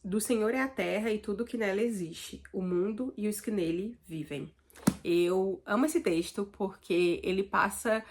Do Senhor é a terra e tudo que nela existe, o mundo e os que nele vivem. Eu amo esse texto porque ele passa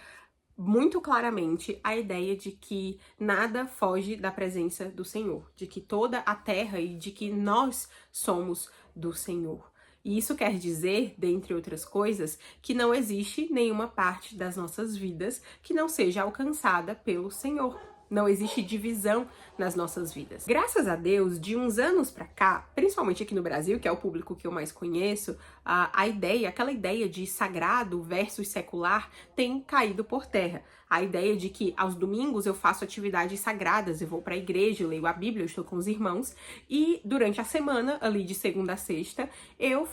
muito claramente a ideia de que nada foge da presença do Senhor, de que toda a terra e de que nós somos do Senhor. E isso quer dizer, dentre outras coisas, que não existe nenhuma parte das nossas vidas que não seja alcançada pelo Senhor. Não existe divisão nas nossas vidas. Graças a Deus, de uns anos pra cá, principalmente aqui no Brasil, que é o público que eu mais conheço, aquela ideia de sagrado versus secular tem caído por terra. A ideia de que aos domingos eu faço atividades sagradas, eu vou pra igreja, eu leio a Bíblia, eu estou com os irmãos, e durante a semana, ali de segunda a sexta, eu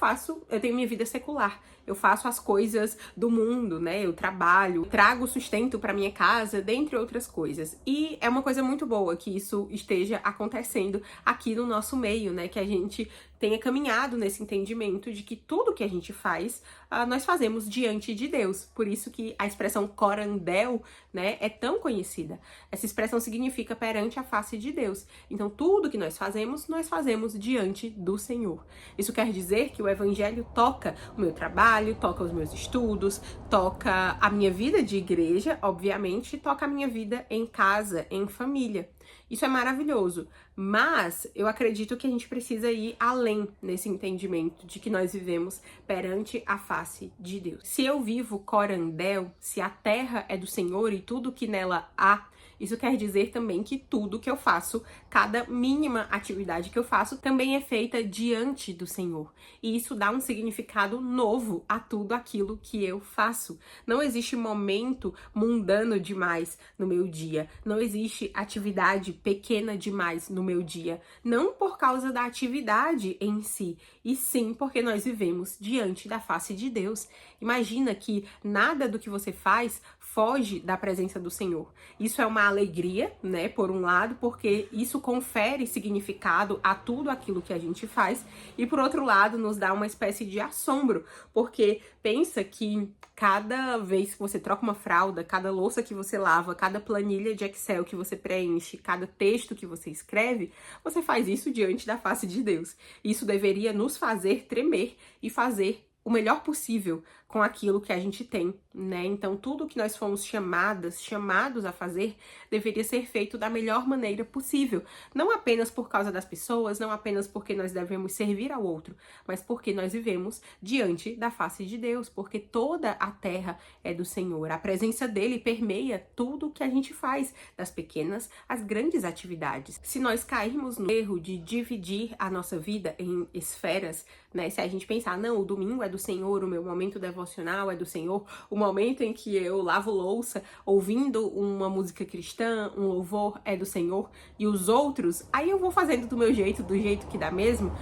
tenho minha vida secular. Eu faço as coisas do mundo, né? Eu trabalho, trago sustento para minha casa, dentre outras coisas. E é uma coisa muito boa que isso esteja acontecendo aqui no nosso meio, né? Que a gente tenha caminhado nesse entendimento de que tudo que a gente faz, nós fazemos diante de Deus. Por isso que a expressão corandel, né, é tão conhecida. Essa expressão significa perante a face de Deus. Então, tudo que nós fazemos diante do Senhor. Isso quer dizer que o Evangelho toca o meu trabalho, toca os meus estudos, toca a minha vida de igreja, obviamente, toca a minha vida em casa, em família. Isso é maravilhoso, mas eu acredito que a gente precisa ir além nesse entendimento de que nós vivemos perante a face de Deus. Se eu vivo corandel, se a terra é do Senhor e tudo que nela há, isso quer dizer também que tudo que eu faço, cada mínima atividade que eu faço, também é feita diante do Senhor. E isso dá um significado novo a tudo aquilo que eu faço. Não existe momento mundano demais no meu dia. Não existe atividade pequena demais no meu dia. Não por causa da atividade em si, e sim porque nós vivemos diante da face de Deus. Imagina que nada do que você faz foge da presença do Senhor. Isso é uma alegria, né, por um lado, porque isso confere significado a tudo aquilo que a gente faz, e por outro lado, nos dá uma espécie de assombro, porque pensa que cada vez que você troca uma fralda, cada louça que você lava, cada planilha de Excel que você preenche, cada texto que você escreve, você faz isso diante da face de Deus. Isso deveria nos fazer tremer e fazer o melhor possível com aquilo que a gente tem, né? Então, tudo que nós fomos chamados a fazer, deveria ser feito da melhor maneira possível. Não apenas por causa das pessoas, não apenas porque nós devemos servir ao outro, mas porque nós vivemos diante da face de Deus, porque toda a terra é do Senhor. A presença dele permeia tudo que a gente faz, das pequenas às grandes atividades. Se nós cairmos no erro de dividir a nossa vida em esferas, né? Se a gente pensar, não, o domingo é do Senhor, o meu momento devocional é do Senhor, o momento em que eu lavo louça ouvindo uma música cristã, um louvor é do Senhor, e os outros, aí eu vou fazendo do meu jeito, do jeito que dá mesmo.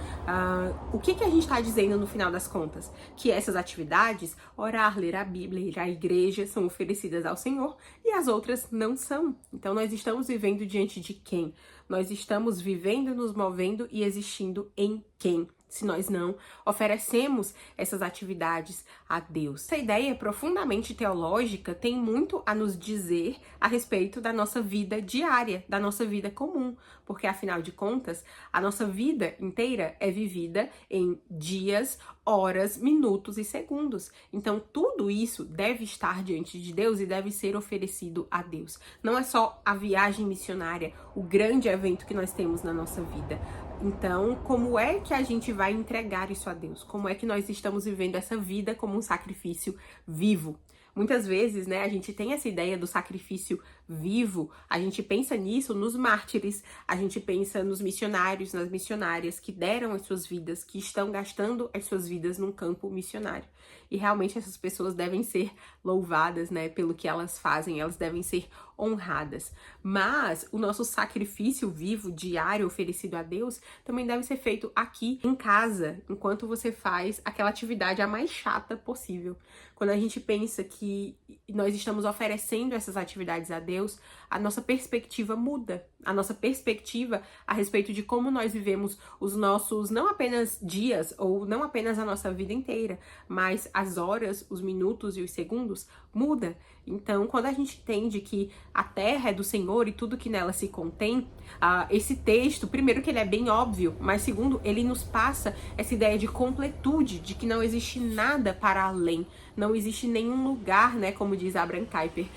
O que a gente está dizendo no final das contas? Que essas atividades, orar, ler a Bíblia, ir à igreja, são oferecidas ao Senhor e as outras não são. Então nós estamos vivendo diante de quem? Nós estamos vivendo, nos movendo e existindo em quem? Se nós não oferecemos essas atividades a Deus. Essa ideia profundamente teológica tem muito a nos dizer a respeito da nossa vida diária, da nossa vida comum, porque afinal de contas, a nossa vida inteira é vivida em dias, horas, minutos e segundos. Então, tudo isso deve estar diante de Deus e deve ser oferecido a Deus. Não é só a viagem missionária, o grande evento que nós temos na nossa vida. Então, como é que a gente vai entregar isso a Deus? Como é que nós estamos vivendo essa vida como um sacrifício vivo? Muitas vezes, né, a gente tem essa ideia do sacrifício vivo, a gente pensa nisso nos mártires, a gente pensa nos missionários, nas missionárias que deram as suas vidas, que estão gastando as suas vidas num campo missionário. E realmente essas pessoas devem ser louvadas, né, pelo que elas fazem, elas devem ser honradas. Mas o nosso sacrifício vivo, diário, oferecido a Deus, também deve ser feito aqui em casa, enquanto você faz aquela atividade a mais chata possível. Quando a gente pensa que nós estamos oferecendo essas atividades a Deus a nossa perspectiva muda. A nossa perspectiva a respeito de como nós vivemos os nossos, não apenas dias, ou não apenas a nossa vida inteira, mas as horas, os minutos e os segundos muda. Então, quando a gente entende que a terra é do Senhor e tudo que nela se contém, esse texto, primeiro que ele é bem óbvio, mas segundo, ele nos passa essa ideia de completude, de que não existe nada para além, não existe nenhum lugar, né, como diz Abraham Kuyper,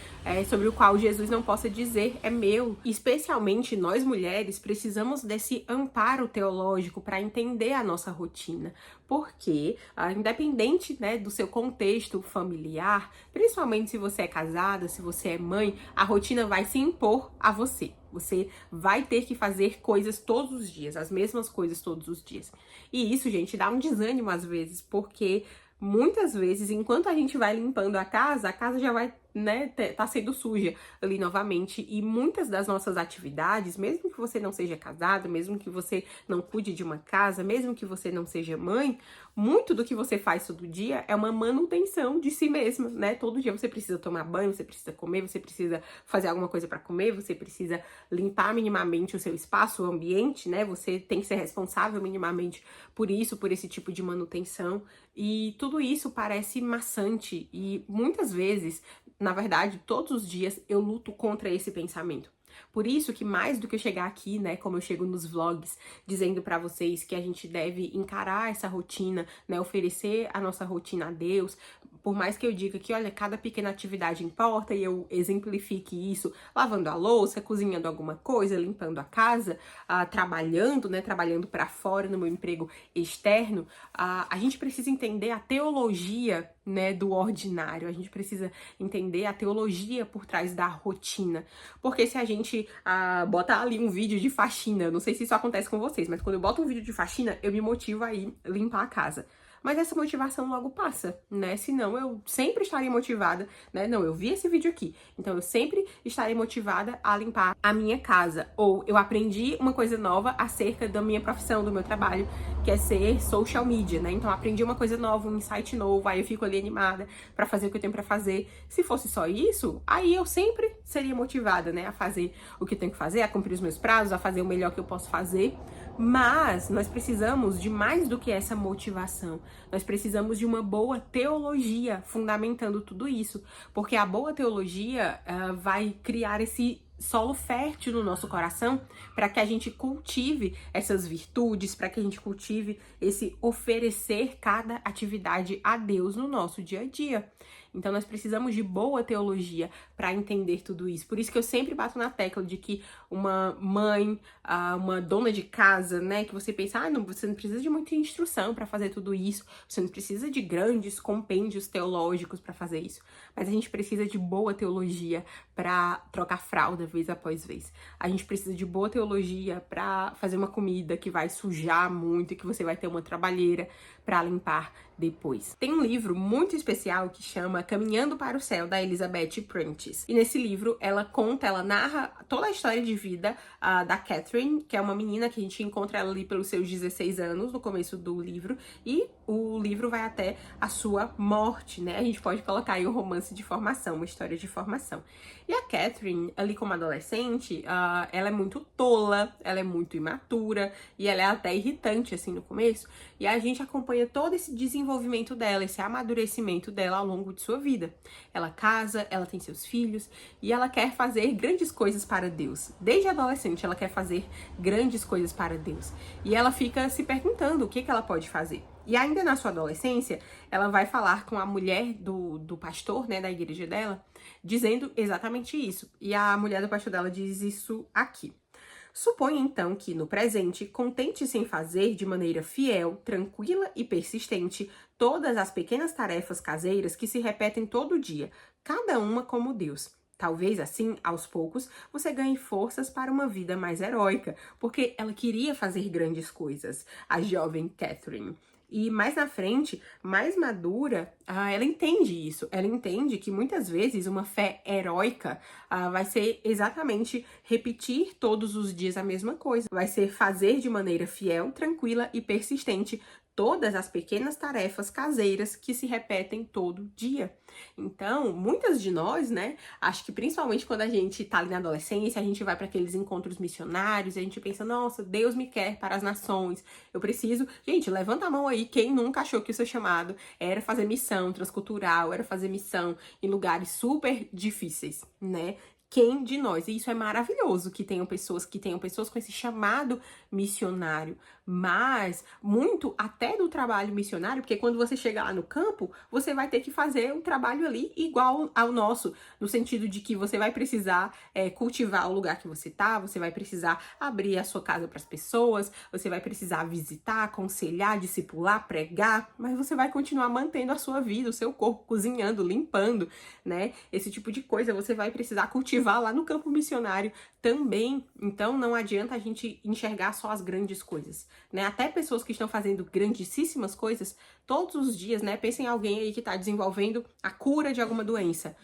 sobre o qual Jesus não possa dizer é meu. Especialmente nós mulheres precisamos desse amparo teológico para entender a nossa rotina, porque independente, né, do seu contexto familiar, principalmente se você é casada, se você é mãe, a rotina vai se impor a você. Você vai ter que fazer coisas todos os dias, as mesmas coisas todos os dias. E isso, gente, dá um desânimo às vezes, porque muitas vezes, enquanto a gente vai limpando a casa já vai, né, tá sendo suja ali novamente. E muitas das nossas atividades, mesmo que você não seja casado, mesmo que você não cuide de uma casa, mesmo que você não seja mãe, muito do que você faz todo dia é uma manutenção de si mesma, né? Todo dia você precisa tomar banho, você precisa comer, você precisa fazer alguma coisa para comer, você precisa limpar minimamente o seu espaço, o ambiente, né? Você tem que ser responsável minimamente por isso, por esse tipo de manutenção. E tudo isso parece maçante e muitas vezes, na verdade, todos os dias eu luto contra esse pensamento. Por isso que mais do que eu chegar aqui, né, como eu chego nos vlogs, dizendo pra vocês que a gente deve encarar essa rotina, né, oferecer a nossa rotina a Deus, por mais que eu diga que, olha, cada pequena atividade importa e eu exemplifique isso lavando a louça, cozinhando alguma coisa, limpando a casa, trabalhando, né, trabalhando pra fora no meu emprego externo, a gente precisa entender a teologia, né, do ordinário, a gente precisa entender a teologia por trás da rotina, porque se a gente bota ali um vídeo de faxina, não sei se isso acontece com vocês, mas quando eu boto um vídeo de faxina, eu me motivo a ir limpar a casa. Mas essa motivação logo passa, né? Senão eu sempre estaria motivada, né? Não, eu vi esse vídeo aqui, então eu sempre estarei motivada a limpar a minha casa. Ou eu aprendi uma coisa nova acerca da minha profissão, do meu trabalho, que é ser social media, né? Então eu aprendi uma coisa nova, um insight novo, aí eu fico ali animada pra fazer o que eu tenho pra fazer. Se fosse só isso, aí eu sempre seria motivada, né? A fazer o que eu tenho que fazer, a cumprir os meus prazos, a fazer o melhor que eu posso fazer. Mas nós precisamos de mais do que essa motivação. Nós precisamos de uma boa teologia fundamentando tudo isso. Porque a boa teologia vai criar esse solo fértil no nosso coração para que a gente cultive essas virtudes, para que a gente cultive esse oferecer cada atividade a Deus no nosso dia a dia. Então nós precisamos de boa teologia para entender tudo isso. Por isso que eu sempre bato na tecla de que uma mãe, uma dona de casa, né, que você pensa, não, você não precisa de muita instrução para fazer tudo isso, você não precisa de grandes compêndios teológicos para fazer isso, mas a gente precisa de boa teologia para trocar fralda vez após vez. A gente precisa de boa teologia para fazer uma comida que vai sujar muito e que você vai ter uma trabalheira para limpar depois. Tem um livro muito especial que chama Caminhando para o Céu, da Elizabeth Prentice. E nesse livro ela narra toda a história de vida da Catherine, que é uma menina que a gente encontra ela ali pelos seus 16 anos, no começo do livro, e o livro vai até a sua morte, né? A gente pode colocar aí um romance de formação, uma história de formação. E a Catherine, ali como adolescente, ela é muito tola, ela é muito imatura, e ela é até irritante, assim, no começo, e a gente acompanha todo esse desenvolvimento dela, esse amadurecimento dela ao longo de sua vida. Ela casa, ela tem seus filhos, e ela quer fazer grandes coisas para Deus. Desde adolescente, ela quer fazer grandes coisas para Deus. E ela fica se perguntando o que ela pode fazer. E ainda na sua adolescência, ela vai falar com a mulher do pastor, né, da igreja dela, dizendo exatamente isso. E a mulher do pastor dela diz isso aqui. Suponha então que, no presente, contente-se em fazer de maneira fiel, tranquila e persistente todas as pequenas tarefas caseiras que se repetem todo dia, cada uma como Deus. Talvez assim, aos poucos, você ganhe forças para uma vida mais heróica, porque ela queria fazer grandes coisas, a jovem Catherine. E mais na frente, mais madura, ela entende isso. Ela entende que muitas vezes uma fé heróica vai ser exatamente repetir todos os dias a mesma coisa. Vai ser fazer de maneira fiel, tranquila e persistente todas as pequenas tarefas caseiras que se repetem todo dia. Então, muitas de nós, né, acho que principalmente quando a gente tá ali na adolescência, a gente vai para aqueles encontros missionários, e a gente pensa, nossa, Deus me quer para as nações, eu preciso... Gente, levanta a mão aí, quem nunca achou que o seu chamado era fazer missão transcultural, era fazer missão em lugares super difíceis, né? Quem de nós? E isso é maravilhoso, que tenham pessoas com esse chamado missionário, mas muito até do trabalho missionário, porque quando você chegar lá no campo, você vai ter que fazer um trabalho ali igual ao nosso, no sentido de que você vai precisar cultivar o lugar que você tá, você vai precisar abrir a sua casa para as pessoas, você vai precisar visitar, aconselhar, discipular, pregar, mas você vai continuar mantendo a sua vida, o seu corpo, cozinhando, limpando, né? Esse tipo de coisa você vai precisar cultivar lá no campo missionário também. Então não adianta a gente enxergar só as grandes coisas, né? Até pessoas que estão fazendo grandíssimas coisas todos os dias, né? Pensa em alguém aí que está desenvolvendo a cura de alguma doença.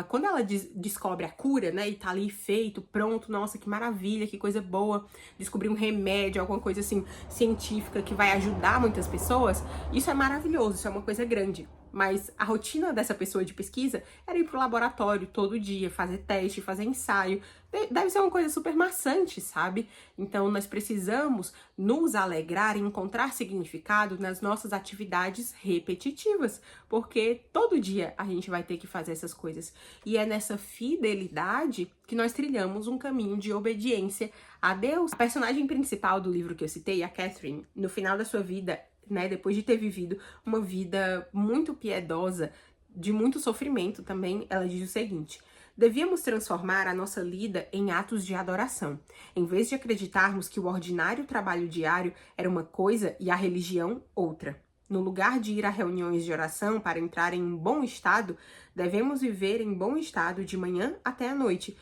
Quando ela descobre a cura, né? E tá ali feito, pronto, nossa, que maravilha, que coisa boa. Descobrir um remédio, alguma coisa assim científica que vai ajudar muitas pessoas. Isso é maravilhoso, isso é uma coisa grande. Mas a rotina dessa pessoa de pesquisa era ir pro laboratório todo dia, fazer teste, fazer ensaio. Deve ser uma coisa super maçante, sabe? Então, nós precisamos nos alegrar e encontrar significado nas nossas atividades repetitivas, porque todo dia a gente vai ter que fazer essas coisas. E é nessa fidelidade que nós trilhamos um caminho de obediência a Deus. A personagem principal do livro que eu citei, a Catherine, no final da sua vida, né, depois de ter vivido uma vida muito piedosa, de muito sofrimento também, ela diz o seguinte: devíamos transformar a nossa lida em atos de adoração. Em vez de acreditarmos que o ordinário trabalho diário era uma coisa e a religião outra. No lugar de ir a reuniões de oração para entrar em um bom estado, devemos viver em bom estado de manhã até a noite,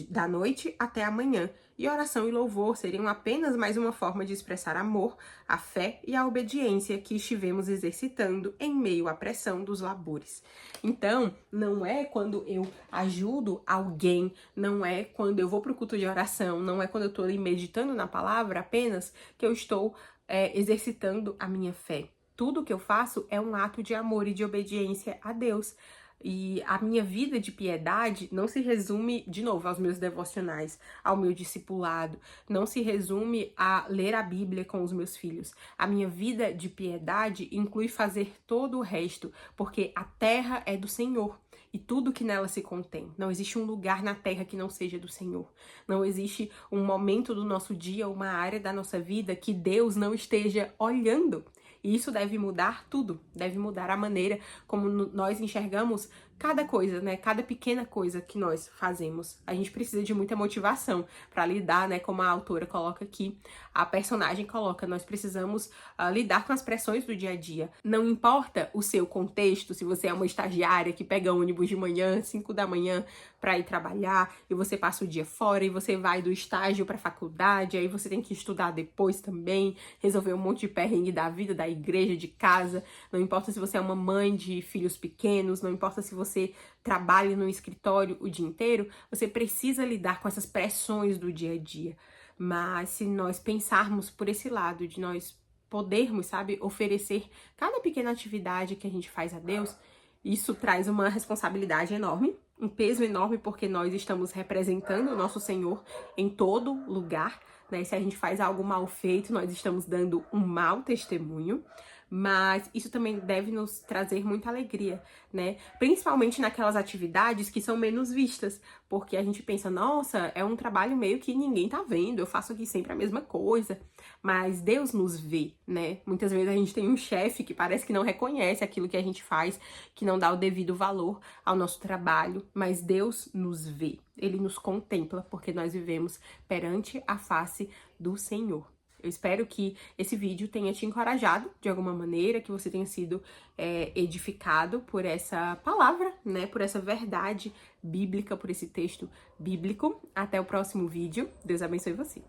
da noite até a manhã. E oração e louvor seriam apenas mais uma forma de expressar amor, a fé e a obediência que estivemos exercitando em meio à pressão dos labores. Então, não é quando eu ajudo alguém, não é quando eu vou para o culto de oração, não é quando eu estou ali meditando na palavra apenas que eu estou exercitando a minha fé. Tudo que eu faço é um ato de amor e de obediência a Deus. E a minha vida de piedade não se resume, de novo, aos meus devocionais, ao meu discipulado, não se resume a ler a Bíblia com os meus filhos. A minha vida de piedade inclui fazer todo o resto, porque a terra é do Senhor e tudo que nela se contém. Não existe um lugar na terra que não seja do Senhor. Não existe um momento do nosso dia, uma área da nossa vida que Deus não esteja olhando. E isso deve mudar tudo, deve mudar a maneira como nós enxergamos cada coisa, né? Cada pequena coisa que nós fazemos. A gente precisa de muita motivação para lidar, né? Como a autora coloca aqui, a personagem coloca, nós precisamos lidar com as pressões do dia a dia. Não importa o seu contexto, se você é uma estagiária que pega ônibus de manhã, 5 da manhã, para ir trabalhar, e você passa o dia fora, e você vai do estágio para a faculdade, aí você tem que estudar depois também, resolver um monte de perrengue da vida, da igreja, de casa. Não importa se você é uma mãe de filhos pequenos, não importa se você trabalha no escritório o dia inteiro, você precisa lidar com essas pressões do dia a dia. Mas se nós pensarmos por esse lado de nós podermos, sabe, oferecer cada pequena atividade que a gente faz a Deus, isso traz uma responsabilidade enorme, um peso enorme, porque nós estamos representando o nosso Senhor em todo lugar, né? Se a gente faz algo mal feito, nós estamos dando um mau testemunho. Mas isso também deve nos trazer muita alegria, né? Principalmente naquelas atividades que são menos vistas, porque a gente pensa, nossa, é um trabalho meio que ninguém tá vendo, eu faço aqui sempre a mesma coisa, mas Deus nos vê, né? Muitas vezes a gente tem um chefe que parece que não reconhece aquilo que a gente faz, que não dá o devido valor ao nosso trabalho, mas Deus nos vê, Ele nos contempla, porque nós vivemos perante a face do Senhor. Eu espero que esse vídeo tenha te encorajado de alguma maneira, que você tenha sido edificado por essa palavra, né? Por essa verdade bíblica, por esse texto bíblico. Até o próximo vídeo. Deus abençoe você.